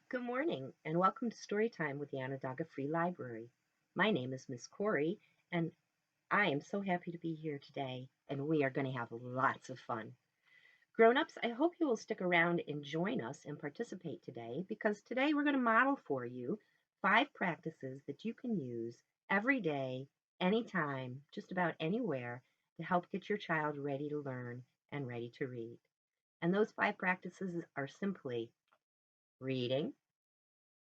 Good morning, and welcome to Storytime with the Onondaga Free Library. My name is Miss Kori, and I am so happy to be here today, and we are going to have lots of fun. Grown-ups, I hope you will stick around and join us and participate today, because today we're going to model for you 5 practices that you can use every day, anytime, just about anywhere, to help get your child ready to learn and ready to read. And those 5 practices are simply reading,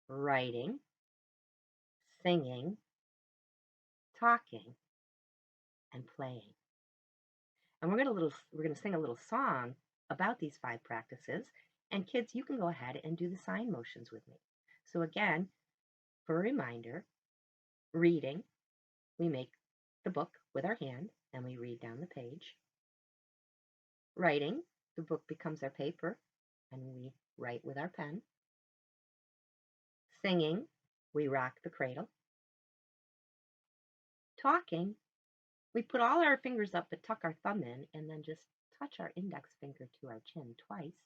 writing, singing, talking, and playing. And we're going to sing a little song about these 5 practices. And kids, you can go ahead and do the sign motions with me. So again, for a reminder, reading, we make the book with our hand and we read down the page. Writing, the book becomes our paper and we write with our pen. Singing, we rock the cradle. Talking, we put all our fingers up but tuck our thumb in and then just touch our index finger to our chin twice.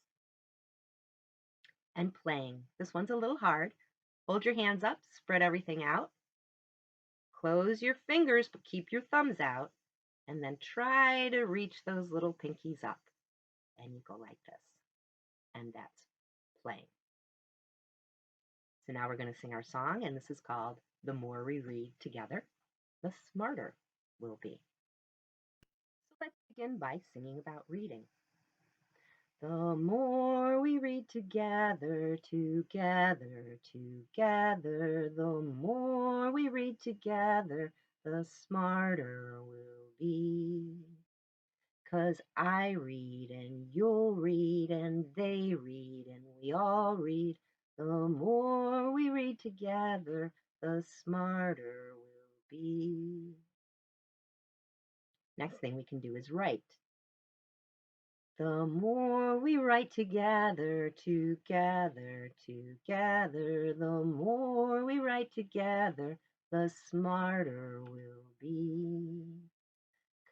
And playing. This one's a little hard. Hold your hands up, spread everything out. Close your fingers, but keep your thumbs out. And then try to reach those little pinkies up. And you go like this. And that's playing. So now we're going to sing our song, and this is called The More We Read Together, the Smarter We'll Be. So let's begin by singing about reading. The more we read together, together, together, the more we read together, the smarter we'll be. 'Cause I read and you'll read and they read and we all read. The more we read together, the smarter we'll be. Next thing we can do is write. The more we write together, together, together, the more we write together, the smarter we'll be.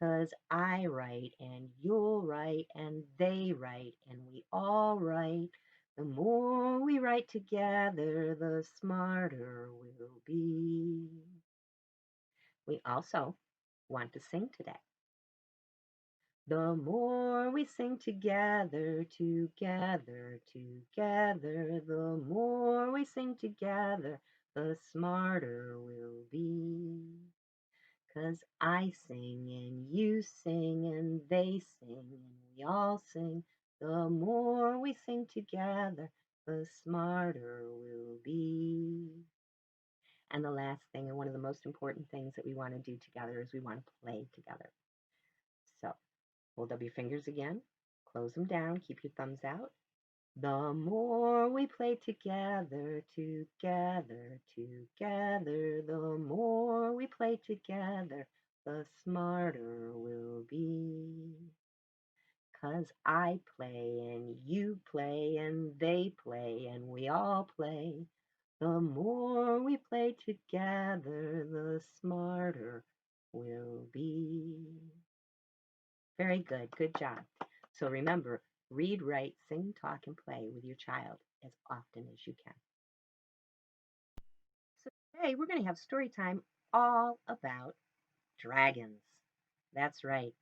'Cause I write and you'll write and they write and we all write. The more we write together, the smarter we'll be. We also want to sing today. The more we sing together, together, together, the more we sing together, the smarter we'll be. 'Cause I sing and you sing and they sing and we all sing. The more we sing together, the smarter we'll be. And the last thing, and one of the most important things that we want to do together, is we want to play together. So hold up your fingers again, close them down, keep your thumbs out. The more we play together, together, together, the more we play together, the smarter we'll be. 'Cause I play and you play and they play and we all play. The more we play together, the smarter we'll be. Very good. Good job. So remember, read, write, sing, talk, and play with your child as often as you can. So today we're going to have story time all about dragons. That's right.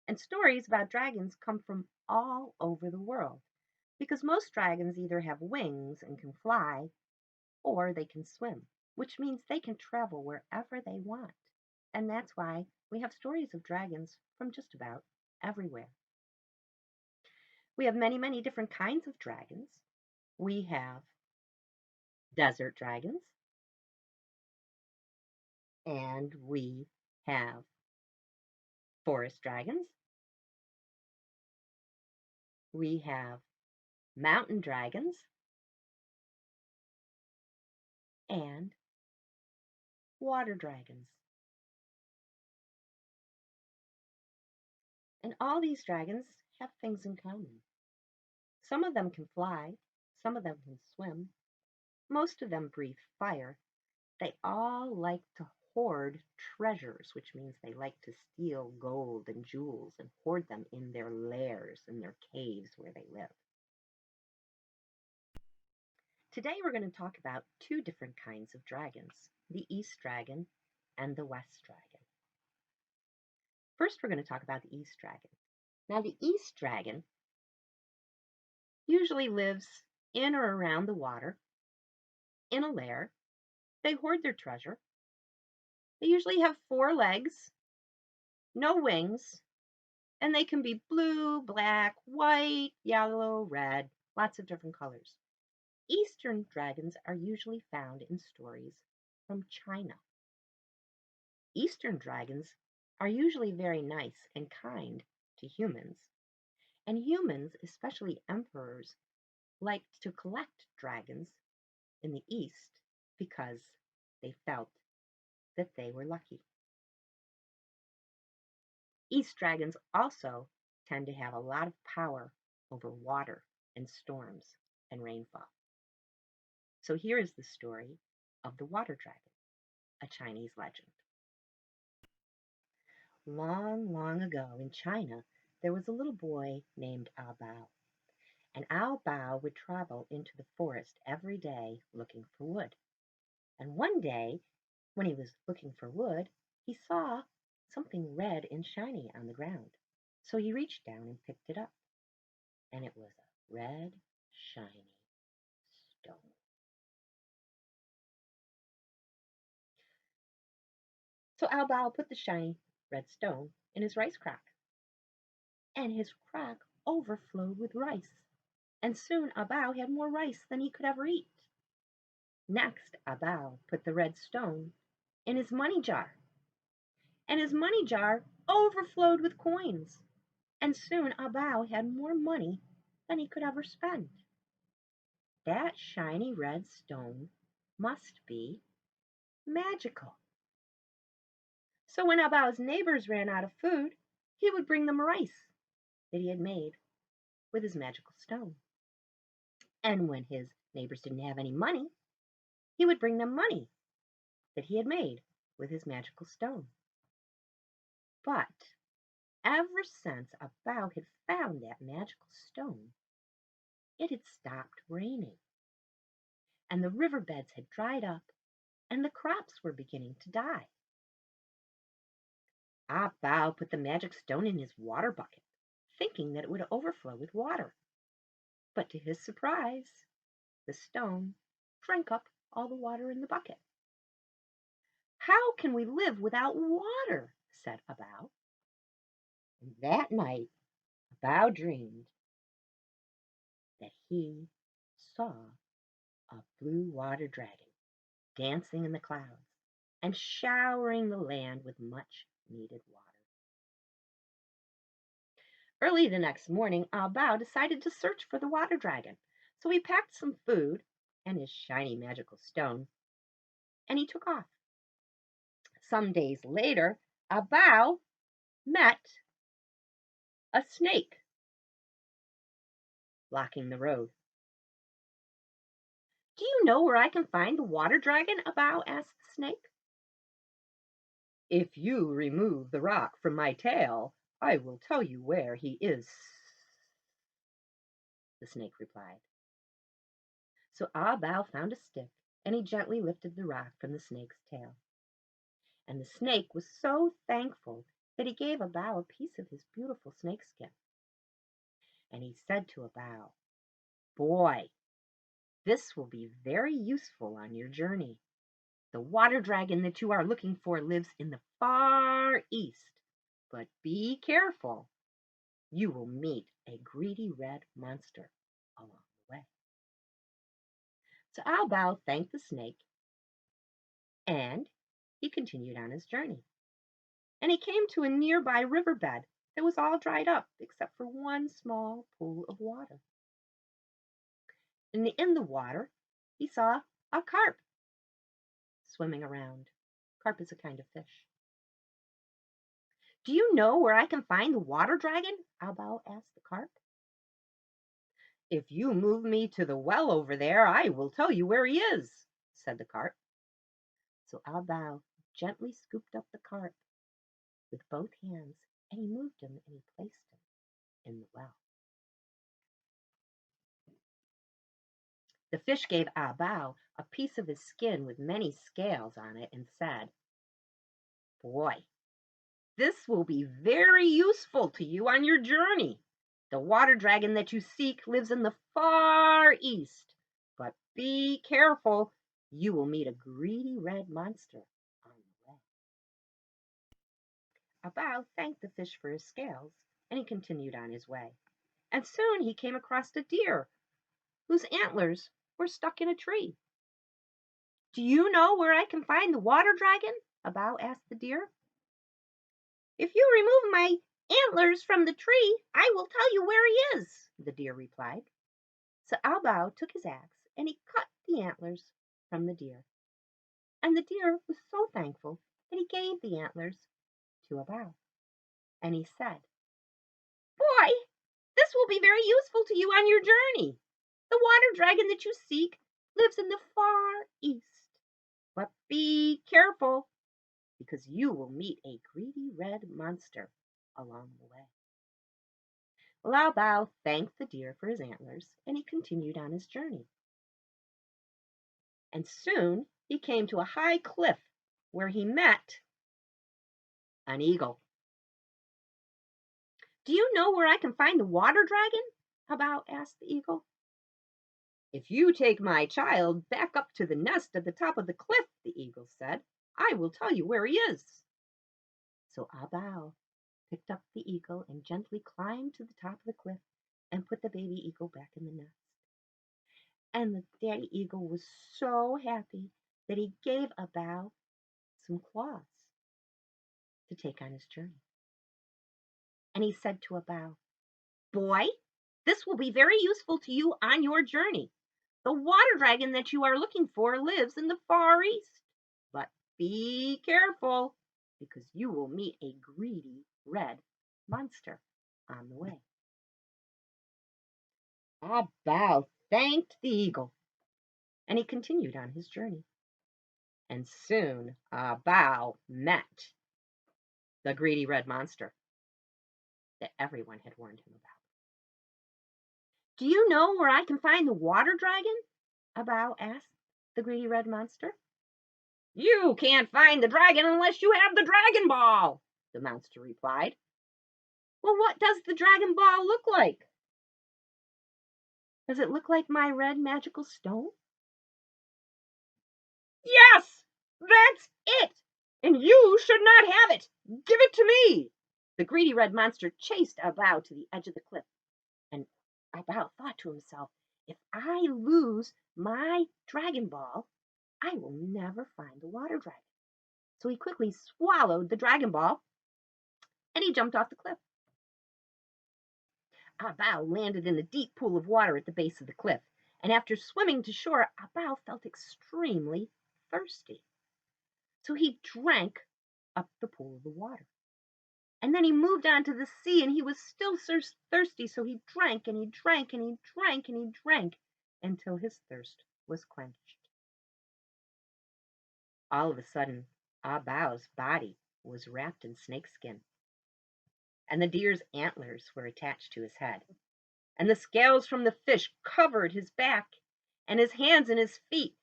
And stories about dragons come from all over the world because most dragons either have wings and can fly or they can swim, which means they can travel wherever they want. And that's why we have stories of dragons from just about everywhere. We have many, many different kinds of dragons. We have desert dragons, and we have forest dragons. We have mountain dragons and water dragons. And all these dragons have things in common. Some of them can fly, some of them can swim, most of them breathe fire. They all like to hoard treasures, which means they like to steal gold and jewels and hoard them in their lairs, in their caves where they live. Today we're going to talk about two different kinds of dragons, the East Dragon and the West Dragon. First, we're going to talk about the East Dragon. Now, the East Dragon usually lives in or around the water, in a lair. They hoard their treasure. They usually have 4 legs, no wings, and they can be blue, black, white, yellow, red, lots of different colors. Eastern dragons are usually found in stories from China. Eastern dragons are usually very nice and kind to humans, and humans, especially emperors, liked to collect dragons in the East because they felt that they were lucky. East dragons also tend to have a lot of power over water and storms and rainfall. So here is the story of the water dragon, a Chinese legend. Long, long ago in China, there was a little boy named A Bao. And A Bao would travel into the forest every day looking for wood. And one day, when he was looking for wood, he saw something red and shiny on the ground. So he reached down and picked it up. And it was a red, shiny stone. So A Bao put the shiny red stone in his rice crock. And his crock overflowed with rice. And soon A Bao had more rice than he could ever eat. Next, A Bao put the red stone in his money jar. And his money jar overflowed with coins. And soon A Bao had more money than he could ever spend. That shiny red stone must be magical. So when A Bao's neighbors ran out of food, he would bring them rice that he had made with his magical stone. And when his neighbors didn't have any money, he would bring them money that he had made with his magical stone. But ever since A Bao had found that magical stone, it had stopped raining, and the riverbeds had dried up, and the crops were beginning to die. A Bao put the magic stone in his water bucket, thinking that it would overflow with water. But to his surprise, the stone drank up all the water in the bucket. "How can we live without water?" said A Bao. And that night, A Bao dreamed that he saw a blue water dragon dancing in the clouds and showering the land with much needed water. Early the next morning, A Bao decided to search for the water dragon. So he packed some food and his shiny magical stone, and he took off. Some days later, A Bao met a snake blocking the road. "Do you know where I can find the water dragon?" A Bao asked the snake. "If you remove the rock from my tail, I will tell you where he is," the snake replied. So A Bao found a stick, and he gently lifted the rock from the snake's tail. And the snake was so thankful that he gave A Bao a piece of his beautiful snakeskin. And he said to A Bao, "Boy, this will be very useful on your journey. The water dragon that you are looking for lives in the far east, but be careful. You will meet a greedy red monster along the way." So A Bao thanked the snake, and he continued on his journey. And he came to a nearby riverbed that was all dried up except for one small pool of water. And in the water, he saw a carp swimming around. Carp is a kind of fish. "Do you know where I can find the water dragon?" A Bao asked the carp. "If you move me to the well over there, I will tell you where he is," said the carp. So A Bao gently scooped up the carp with both hands, and he moved him and he placed him in the well. The fish gave Ah Bao a piece of his skin with many scales on it and said, "Boy, this will be very useful to you on your journey. The water dragon that you seek lives in the far east, but be careful. You will meet a greedy red monster on the way." Ah Bao thanked the fish for his scales, and he continued on his way. And soon he came across a deer whose antlers were stuck in a tree. "Do you know where I can find the water dragon?" Ah Bao asked the deer. "If you remove my antlers from the tree, I will tell you where he is," the deer replied. So Ah Bao took his axe and he cut the antlers from the deer. And the deer was so thankful that he gave the antlers to Ah Bao. And he said, "Boy, this will be very useful to you on your journey. The water dragon that you seek lives in the far east. But be careful, because you will meet a greedy red monster along the way." Lao Bao thanked the deer for his antlers, and he continued on his journey. And soon he came to a high cliff where he met an eagle. "Do you know where I can find the water dragon?" Ah Bao asked the eagle. "If you take my child back up to the nest at the top of the cliff," the eagle said, "I will tell you where he is." So Ah Bao picked up the eagle and gently climbed to the top of the cliff and put the baby eagle back in the nest. And the daddy eagle was so happy that he gave Ah Bao some claws to take on his journey. And he said to Ah Bao, "Boy, this will be very useful to you on your journey. The water dragon that you are looking for lives in the far east. But be careful, because you will meet a greedy red monster on the way." Ah Bao thanked the eagle, and he continued on his journey. And soon Ah Bao met the greedy red monster that everyone had warned him about. "Do you know where I can find the water dragon?" Ah Bao asked the greedy red monster. "You can't find the dragon unless you have the Dragon Ball," the monster replied. "Well, what does the Dragon Ball look like? Does it look like my red magical stone?" "Yes, that's it, and you should not have it. Give it to me." The greedy red monster chased Ah Bao to the edge of the cliff, and Ah Bao thought to himself, "If I lose my Dragon Ball, I will never find the water dragon." So he quickly swallowed the Dragon Ball, and he jumped off the cliff. Ah Bao landed in a deep pool of water at the base of the cliff, and after swimming to shore, Ah Bao felt extremely thirsty. So he drank up the pool of the water. And then he moved on to the sea, and he was still thirsty, so he drank and he drank and he drank and he drank until his thirst was quenched. All of a sudden, Ah Bao's body was wrapped in snakeskin, and the deer's antlers were attached to his head, and the scales from the fish covered his back, and his hands and his feet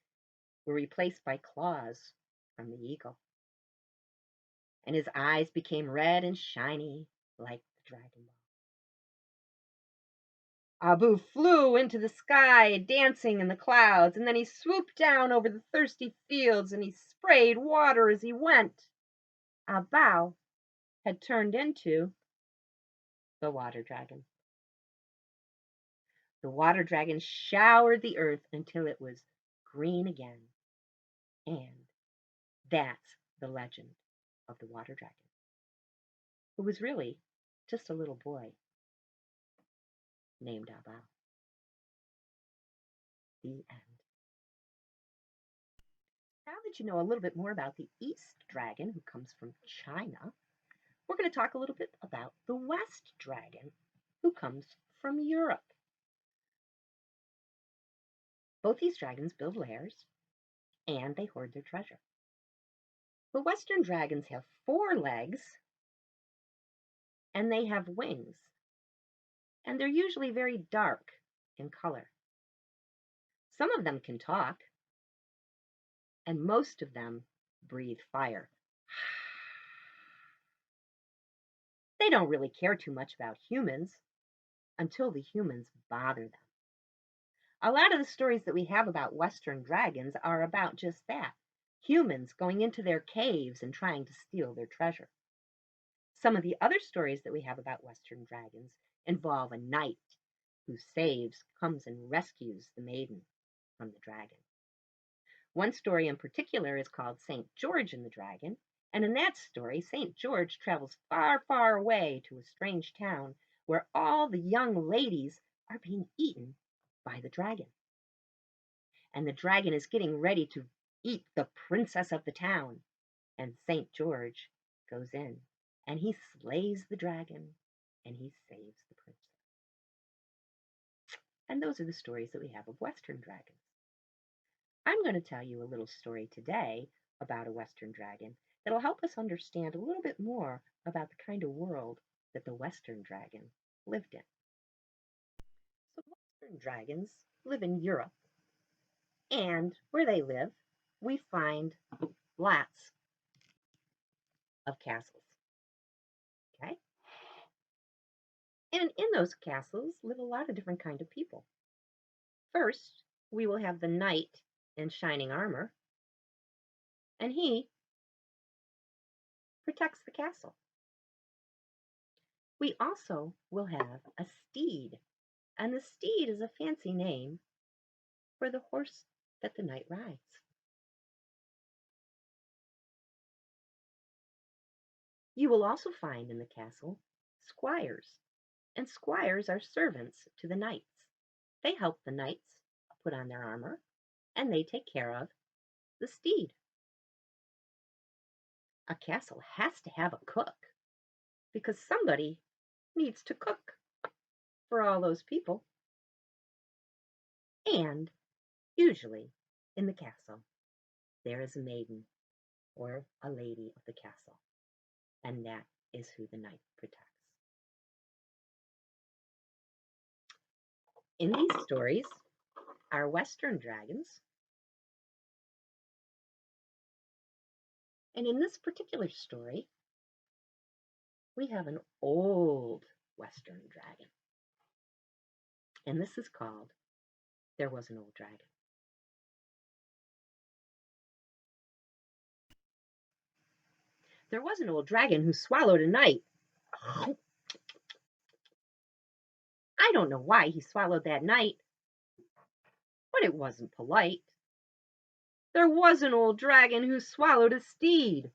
were replaced by claws from the eagle, and his eyes became red and shiny like the Dragon Ball. Abu flew into the sky, dancing in the clouds, and then he swooped down over the thirsty fields and he sprayed water as he went. Ah Bao had turned into the water dragon. The water dragon showered the earth until it was green again. And that's the legend of the water dragon, who was really just a little boy named Ah Bao. The end. Now that you know a little bit more about the East Dragon, who comes from China, we're going to talk a little bit about the West Dragon, who comes from Europe. Both these dragons build lairs, and they hoard their treasure. The Western dragons have 4 legs, and they have wings, and they're usually very dark in color. Some of them can talk, and most of them breathe fire. They don't really care too much about humans until the humans bother them. A lot of the stories that we have about Western dragons are about just that, humans going into their caves and trying to steal their treasure. Some of the other stories that we have about Western dragons involve a knight who comes and rescues the maiden from the dragon. One story in particular is called St. George and the Dragon, and in that story, St. George travels far, far away to a strange town where all the young ladies are being eaten by the dragon. And the dragon is getting ready to eat the princess of the town. And St. George goes in and he slays the dragon and he saves the princess. And those are the stories that we have of Western dragons. I'm going to tell you a little story today about a Western dragon that'll help us understand a little bit more about the kind of world that the Western dragon lived in. So, Western dragons live in Europe, and where they live, we find lots of castles. Okay? And in those castles live a lot of different kind of people. First, we will have the knight in shining armor, and he protects the castle. We also will have a steed, and the steed is a fancy name for the horse that the knight rides. You will also find in the castle squires, and squires are servants to the knights. They help the knights put on their armor, and they take care of the steed. A castle has to have a cook because somebody needs to cook for all those people. And usually in the castle, there is a maiden or a lady of the castle, and that is who the knight protects. In these stories are Western dragons, and in this particular story, we have an old Western dragon, and this is called There Was an Old Dragon. There was an old dragon who swallowed a knight. I don't know why he swallowed that knight, but it wasn't polite. There was an old dragon who swallowed a steed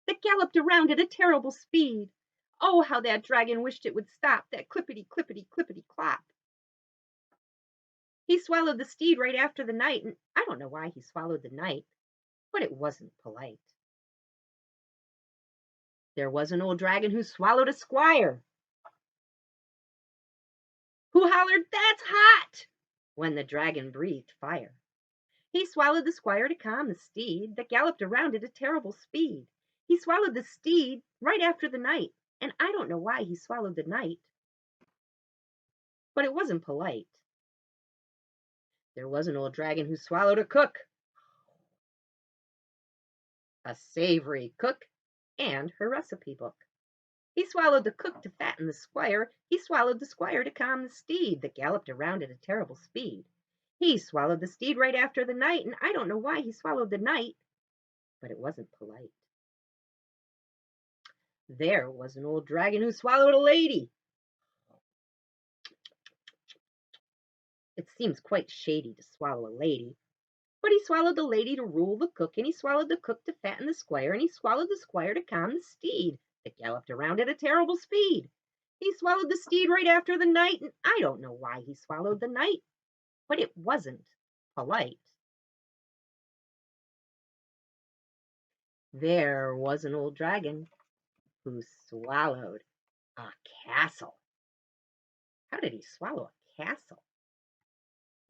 that galloped around at a terrible speed. Oh, how that dragon wished it would stop, that clippity, clippity, clippity, clop. He swallowed the steed right after the knight, and I don't know why he swallowed the knight, but it wasn't polite. There was an old dragon who swallowed a squire, who hollered, "That's hot!" when the dragon breathed fire. He swallowed the squire to calm the steed that galloped around at a terrible speed. He swallowed the steed right after the knight, and I don't know why he swallowed the knight, but it wasn't polite. There was an old dragon who swallowed a cook, a savory cook, and her recipe book. He swallowed the cook to fatten the squire. He swallowed the squire to calm the steed that galloped around at a terrible speed. He swallowed the steed right after the knight, and I don't know why he swallowed the knight, but it wasn't polite. There was an old dragon who swallowed a lady. It seems quite shady to swallow a lady, but he swallowed the lady to rule the cook, and he swallowed the cook to fatten the squire, and he swallowed the squire to calm the steed that galloped around at a terrible speed. He swallowed the steed right after the knight, and I don't know why he swallowed the knight, but it wasn't polite. There was an old dragon who swallowed a castle. How did he swallow a castle?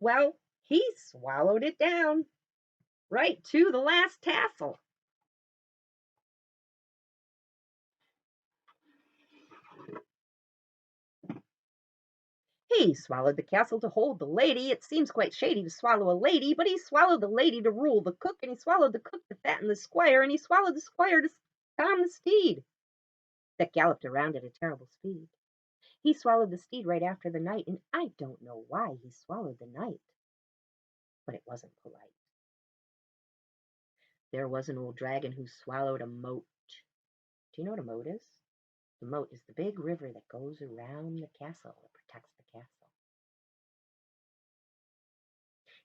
Well, he swallowed it down right to the last tassel. He swallowed the castle to hold the lady. It seems quite shady to swallow a lady, but he swallowed the lady to rule the cook, and he swallowed the cook to fatten the squire, and he swallowed the squire to calm the steed that galloped around at a terrible speed. He swallowed the steed right after the knight, and I don't know why he swallowed the knight, but it wasn't polite. There was an old dragon who swallowed a moat. Do you know what a moat is? The moat is the big river that goes around the castle, that protects the castle.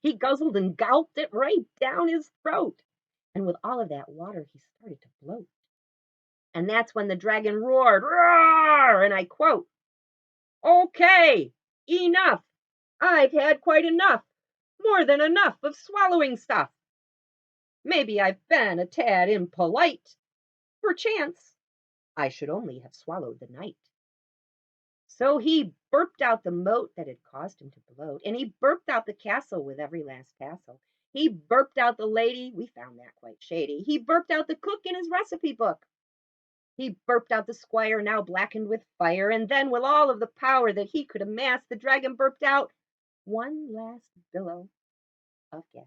He guzzled and gulped it right down his throat. And with all of that water, he started to bloat. And that's when the dragon roared, "Roar!" And I quote, "Okay, enough. I've had quite enough. More than enough of swallowing stuff. Maybe I've been a tad impolite. Perchance I should only have swallowed the knight." So he burped out the moat that had caused him to bloat, and he burped out the castle with every last tassel. He burped out the lady, we found that quite shady. He burped out the cook in his recipe book. He burped out the squire, now blackened with fire, and then, with all of the power that he could amass, the dragon burped out one last billow of gas.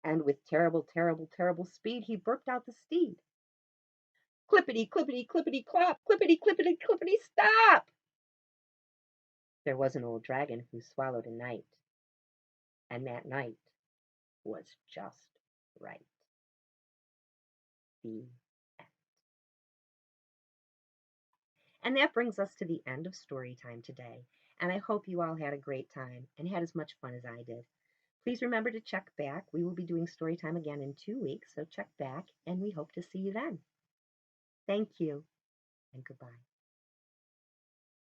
And with terrible, terrible, terrible speed, he burped out the steed. Clippity, clippity, clippity, clop, clippity, clippity, clippity, stop! There was an old dragon who swallowed a knight, and that night was just right. The end. And that brings us to the end of story time today. And I hope you all had a great time and had as much fun as I did. Please remember to check back. We will be doing story time again in 2 weeks, so check back, and we hope to see you then. Thank you, and goodbye.